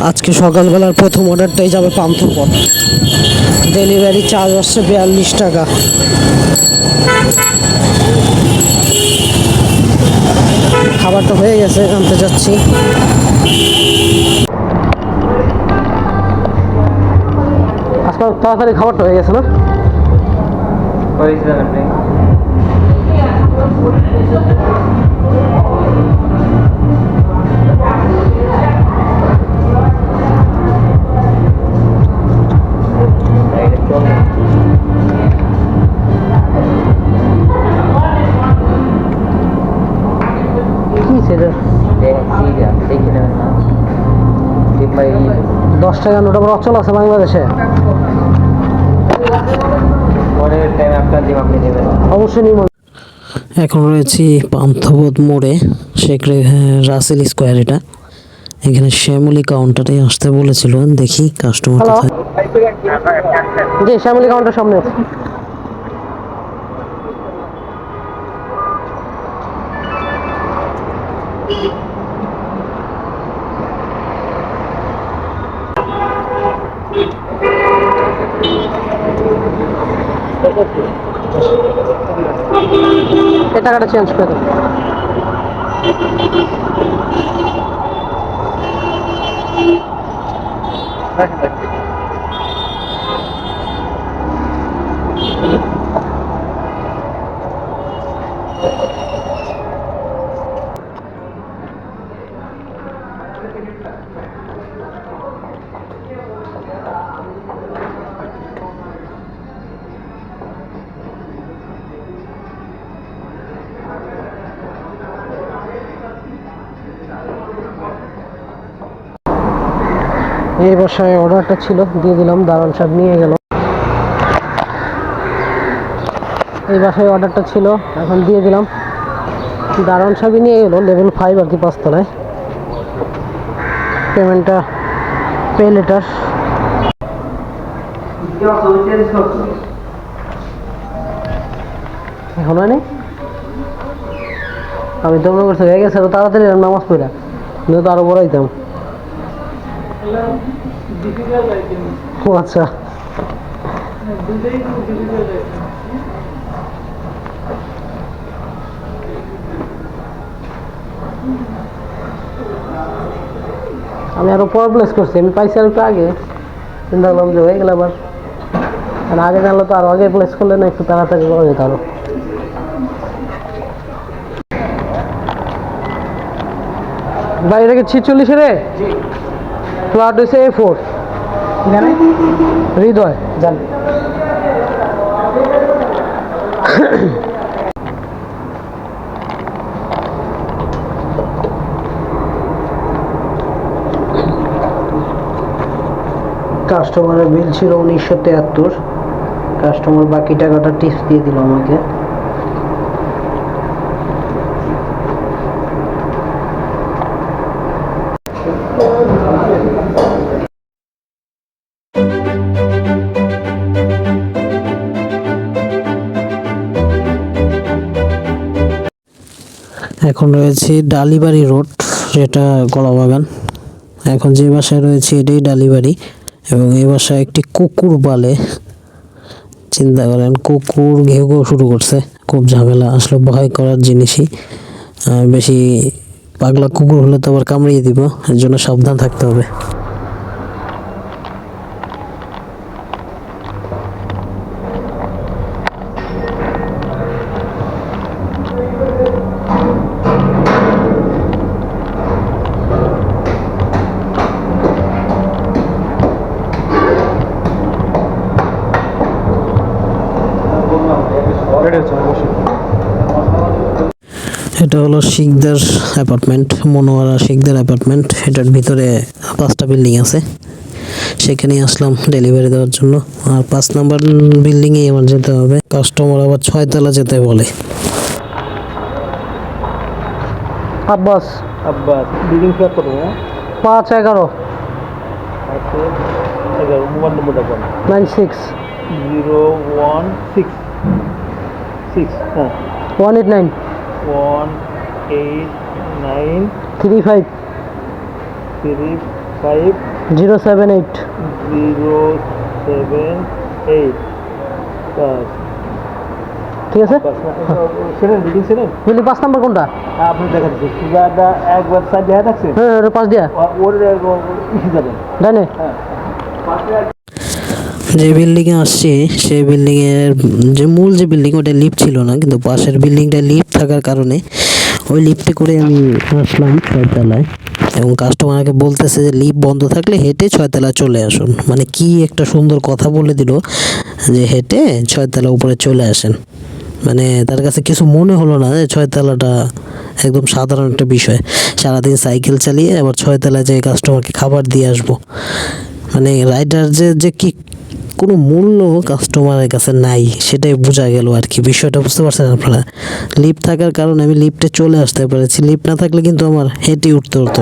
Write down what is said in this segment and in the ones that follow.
আজকে সকালবেলার প্রথম অর্ডারটাই যাবে পান্থপথ। ডেলিভারি চার্জ আসছে 42 টাকা। খাবারটা হয়ে গেছে, আনতে যাচ্ছি। আজকাল তাড়াতাড়ি খাবারটা হয়ে গেছে না? কি সেটা? 10 টাকা নোট আবার অচল আছে বাংলাদেশে। অবশ্যই নিব। এখন রয়েছি পান্থপথ মোড়ে, শেখ রাসেল স্কোয়ার। এটা এখানে শ্যামলী কাউন্টারে আসতে বলেছিল, দেখি কাস্টমার কোথায়। জি, শ্যামলী কাউন্টার সামনে আছে। এই টাকাটা চেঞ্জ করে দেবো। এই বাসায় অর্ডারটা ছিল, দিয়ে দিলাম। দারুণ সাহেব নিয়ে গেল। এই বাসায় অর্ডারটা ছিল, এখন দিয়ে দিলাম। দারুণ সাহেবই নিয়ে গেল, লেভেল 5 আর কি, 5 তলায়। পেমেন্টটা পে লেটার। এখন হয়নি, আমি তো মনে করছি হয়ে গেছে, তাড়াতাড়ি নামাজ পড়া, তো আরো বড় হইতাম। ও আচ্ছা, আমি আরো পর প্লেস করছি। আমি পাইছি আর একটু আগে, চিন্তা করলাম যে হয়ে গেল আবার। আগে জানলে তো আরো আগে প্লেস করলে না একটু তাড়াতাড়ি করা যেত আরো। ভাই এটা কি 46 রে? প্লট হয়েছে A4। হৃদয় জান। কাস্টমারের বিল ছিল 1973। কাস্টমার বাকি টাকাটা টিপস দিয়ে দিল আমাকে। এখন রয়েছে ডালিবাড়ি রোড, যেটা কলাবাগান। এখন যে বাসায় রয়েছে এটাই ডালিবাড়ি, এবং এই বাসায় একটি কুকুর পালে। চিন্তা করেন, কুকুর ঘেউ ঘেউ শুরু করছে। খুব ঝামেলা, আসলে ভয় করার জিনিসই। বেশি পাগলা কুকুর হলে তো আবার কামড়িয়ে দিব, এর জন্য সাবধান থাকতে হবে। এটা হলো শিকদার অ্যাপার্টমেন্ট, মনোয়ারা শিকদার অ্যাপার্টমেন্ট। এটার ভিতরে 5টা বিল্ডিং আছে, সেখানেই আসলাম ডেলিভারি দেওয়ার জন্য। আর 5 নম্বর বিল্ডিংয়ে আমার যেতে হবে। কাস্টমার আবার 6 তলা যেতে বলে। আব্বাস বিল্ডিং ফ্ল্যাট কত? 511 মোবাইল নম্বরটা বল। 96 016 হ্যাঁ 189 189 35 35 078 078 5 ঠিক আছে serene building serene building 5 number কোনটা আপনি দেখাচ্ছি সুগারটা একবার সাইড দেখা থাকছে হ্যাঁ ওর পাশ দিয়া ওর ইসে যাবেন জানে যে বিল্ডিং এ আসছি সেই বিল্ডিং এর যে মূল যে বিল্ডিং ওটা লিফট ছিল না, কিন্তু পাশের বিল্ডিংটা লিফট থাকার কারণে ওই লিফটে করে আমি আসলাম 6 তলায়, এবং কাস্টমারকে বলতেছে যে লিফট বন্ধ থাকলে হেঁটে 6 তলায় চলে আসুন। মানে কি একটা সুন্দর কথা বলে দিল যে হেঁটে 6 তলা উপরে চলে আসেন। মানে তার কাছে কিছু মনে হলো না যে 6 তলাটা একদম সাধারণ একটা বিষয়। সারাদিন সাইকেল চালিয়ে আবার 6 তলায় যেয়ে কাস্টমারকে খাবার দিয়ে আসবো, মানে রাইডার যে কি কোনো মূল্য কাস্টমারের কাছে নাই সেটাই বোঝা গেল আর কি। বিষয়টা বুঝতে পারছেন আপনারা? লিফট থাকার কারণে আমি লিফটে চলে আসতে পেরেছি, লিফট না থাকলে কিন্তু আমার হেঁটে উঠতে হতো।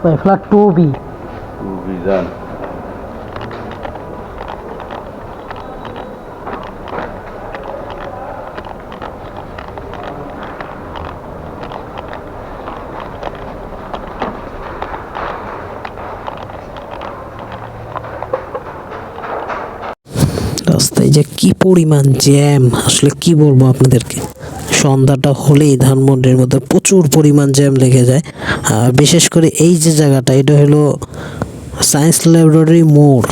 ভাই ফ্ল্যাট 2B Vision. রাস্তায় যে কি পরিমাণ জ্যাম, আসলে কি বলবো আপনাদেরকে। সন্ধ্যাটা হলেই ধানমন্ডির মধ্যে প্রচুর পরিমাণ জ্যাম লেগে যায়। আর বিশেষ করে এই যে জায়গাটা, এটা হলো সায়েন্স ল্যাবরেটরি মোড়,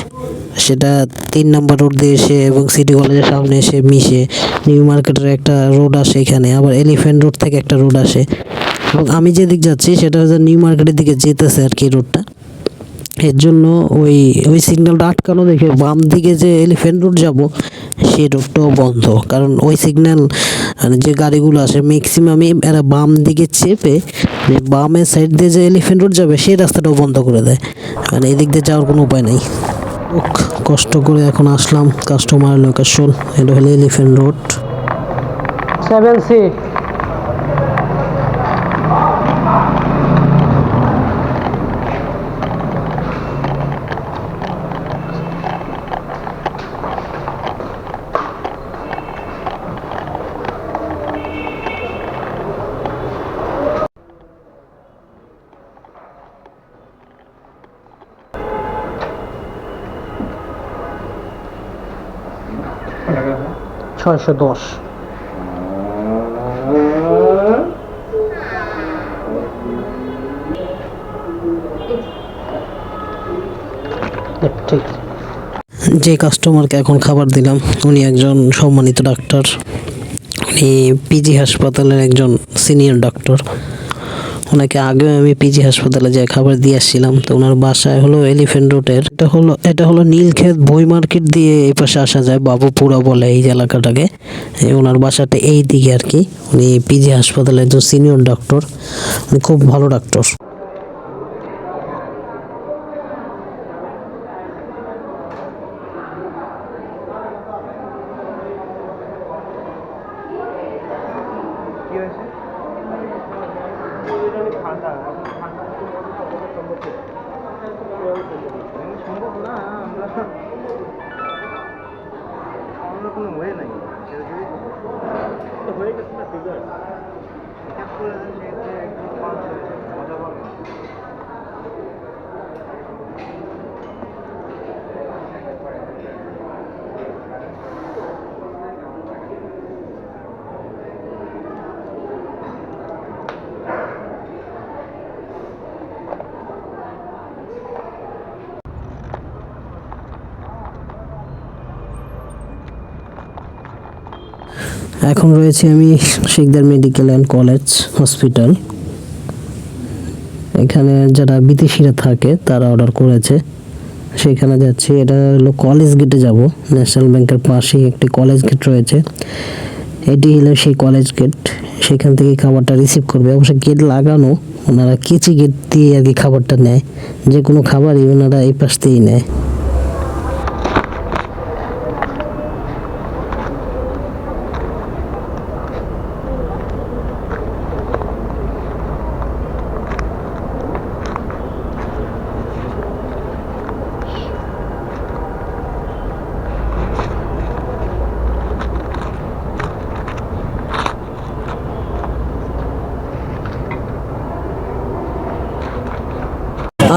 সেটা 3 নম্বর রোড দিয়ে এসে এবং সিটি কলেজের সামনে এসে মিশে নিউ মার্কেটের একটা রোড আসে, এখানে আবার এলিফ্যান্ট রোড থেকে একটা রোড আসে, এবং আমি যেদিক যাচ্ছি সেটা হচ্ছে নিউ মার্কেটের দিকে যেতেছে আর কি রোডটা। এর জন্য ওই ওই সিগন্যালটা আটকানো দেখে বাম দিকে যে এলিফ্যান্ট রোড যাব সেই রোডটাও বন্ধ, কারণ ওই সিগন্যাল মানে যে গাড়িগুলো আসে ম্যাক্সিমামই এরা বাম দিকে চেপে বামের সাইড দিয়ে যে এলিফ্যান্ট রোড যাবে সেই রাস্তাটাও বন্ধ করে দেয়, মানে এদিক দিয়ে যাওয়ার কোনো উপায় নেই। কষ্ট করে এখন আসলাম কাস্টমার লোকেশন, এটা হলো এলিফ্যান্ট রোড 7C। $610। ঠিক। যে কাস্টমারকে এখন খাবার দিলাম উনি একজন সম্মানিত ডাক্তার, উনি পিজি হাসপাতালের একজন সিনিয়র ডাক্তার। ওনাকে আগেও আমি পিজি হাসপাতালে যে খাবার দিয়ে আসছিলাম, তো ওনার বাসায় হলো এলিফ্যান্ট রোডের, এটা হলো নীলক্ষেত বই মার্কেট দিয়ে এই পাশে আসা যায়, বাবুপুরা বলে এই এলাকাটাকে। ওনার বাসাটা এই দিকে আর কি। উনি পিজি হাসপাতালের একজন সিনিয়র ডক্টর, উনি খুব ভালো ডাক্তার। ঠান্ডা ঠান্ডা সম্ভব না, আমরা আমাদের কোনো ওয়ে নাই হয়ে গেছে না ফিগার মজা পাবে। এখন রয়েছে আমি Sikdar medical and college hospital. এখানে যারা বিদেশিরা থাকে তারা অর্ডার করেছে, সেখানে যাচ্ছি। এটা হলো কলেজ গেটে যাব। ন্যাশনাল ব্যাংকের পাশেই একটি কলেজ গেট রয়েছে, এটি হলো সেই কলেজ গেট। সেখান থেকে খাবারটা রিসিভ করবে। অবশ্য গেট লাগানো, ওনারা কেচি গেট দিয়ে আর কি খাবারটা নেয়। যে কোনো খাবারই ওনারা এই পাশ দিয়েই নেয়।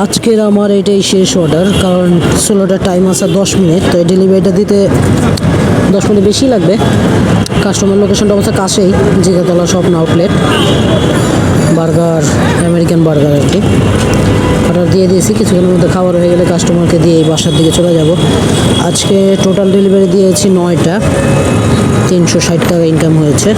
আজকের আমার এটাই শেষ অর্ডার, কারণ স্লোটার টাইম আছে 10 মিনিট। তো এই ডেলিভারিটা দিতে 10 মিনিট বেশি লাগবে। কাস্টমার লোকেশনটা অবশ্য কাছেই, জিগাতলা স্বপ্ন আউটলেট, বার্গার, আমেরিকান বার্গার আর কি। অর্ডার দিয়ে দিয়েছি, কিছুক্ষণের মধ্যে খাবার হয়ে গেলে কাস্টমারকে দিয়ে এই বাসার দিকে চলে যাব। আজকে টোটাল ডেলিভারি দিয়েছি 9টা, 360 টাকা ইনকাম হয়েছে।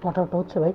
অর্ডারটা হচ্ছে ভাই।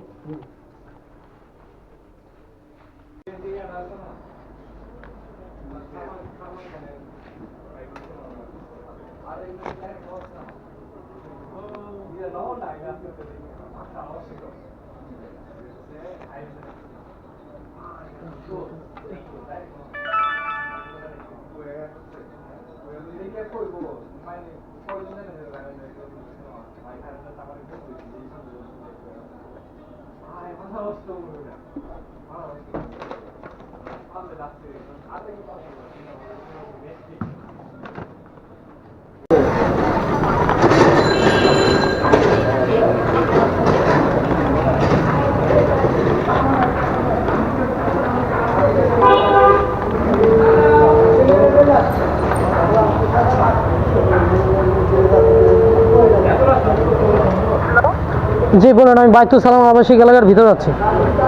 জি বলুন, আমি বাইতুল সালাম আবাসিক এলাকার ভিতরে আছি।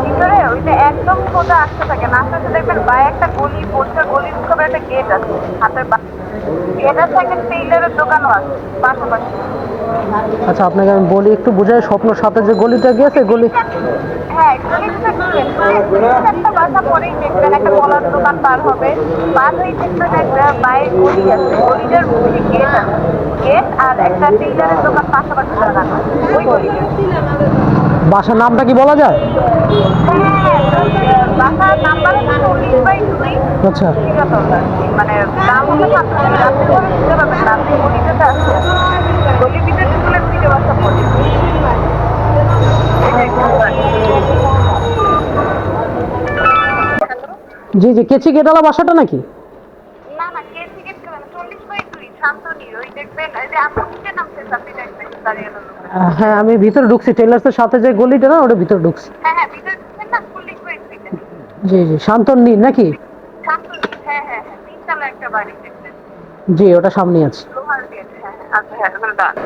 ভিতরে ওইটা একদম সোজা আসতে থাকে না, আসতে দেখবেন বাইরে একটা গলি পড়ছে, গলির উপরে একটা গেট আছে হাতের গেটের থেকে টেইলারের দোকানও আছে পাশাপাশি। আচ্ছা, আপনাকে আমি বলি একটু বুঝাই। স্বপ্নর সাথে যে গলিটা গিয়েছে, গলি হ্যাঁ, গলিটা একটা বাসা পরেই দেখবেন একটা কলার দোকান পার হবে, পার হয়ে দেখবেন একটা বাইরে গলি আছে, গলিটার মুখে গেট আছে, গেট আর একটা টেইলারের দোকান পাশাপাশি লাগানো, ওই গলিটা। বাসার নামটা কি বলা যায়? বাসার নাম্বার 40/2। আচ্ছা, মানে নাম হলে রাত্রে করে দিতে পারবেন, রাত্রে গলিটাতে আসছে, গলির ভিতরে ঢুকলে দিতে বাসা পড়ে। জি জি, কেচি গেটালা বাসাটা নাকি? না না, কে টিকিট করেন 40/2 শান্তনী, ওই দেখবেন এই যে আপনি নিচে নামছেন, আপনি দেখবেন দাঁড়িয়ে হ্যাঁ, আমি ভিতরে ঢুকছি। টেলার্সের সাথে যে গলিটা না, ওটা ভিতরে ঢুকছি। হ্যাঁ হ্যাঁ, ভিতরে ঢুকছেন না, 40/2। জি জি, শান্তনী নাকি? শান্তনী, হ্যাঁ হ্যাঁ হ্যাঁ, 3 তলা একটা বাড়ি দেখবেন। জি, ওটা সামনে আছে। লোহার গেট, হ্যাঁ হ্যাঁ, আচ্ছা হ্যাঁ, ওখানে দাঁড়ান।